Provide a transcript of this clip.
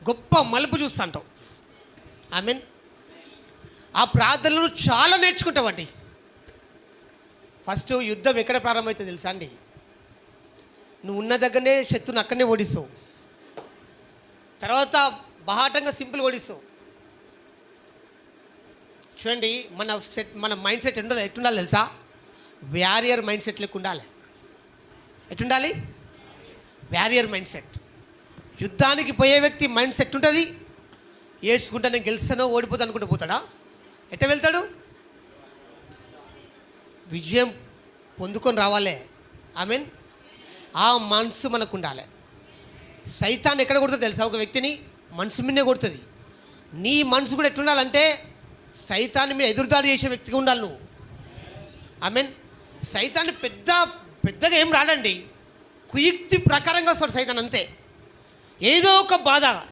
గొప్ప మలుపు చూస్తుంటావు. I mean ఆ ప్రార్థనలు చాలా నేర్చుకుంటావండి. ఫస్ట్ యుద్ధం ఎక్కడ ప్రారంభమవుతుంది తెలుసా అండి? నువ్వు ఉన్న దగ్గరనే శత్రువుని అక్కడనే ఓడిస్తావు. తర్వాత బహాటంగా సింపుల్ ఓడిస్తావు. చూడండి, మన మైండ్ సెట్ ఎట్టుండాలి తెలుసా? వ్యారియర్ మైండ్ సెట్ లెక్క ఉండాలి. ఎట్టుండాలి? Warrior mindset. యుద్ధానికి పోయే వ్యక్తి మైండ్ సెట్ ఉంటుంది. ఏడ్చుకుంటా నేను గెలుస్తానో ఓడిపోతాను అనుకుంటూ పోతాడా? ఎట్ట వెళ్తాడు? విజయం పొందుకొని రావాలి. ఐ మీన్ ఆ మనసు మనకు ఉండాలి. సైతాన్ ఎక్కడ కొడుతుంది తెలుసా? ఒక వ్యక్తిని మనసు మీదే కొడుతుంది. నీ మనసు కూడా ఎట్లుండాలంటే సైతాన్ని మీద ఎదురుదాడి చేసే వ్యక్తిగా ఉండాలి నువ్వు. ఐ మీన్ సైతాన్ని పెద్దగా ఏం రాడండి, కుయుక్తి ప్రకారంగా వస్తాడు సైతాన్. అంతే, ఏదో ఒక బాధ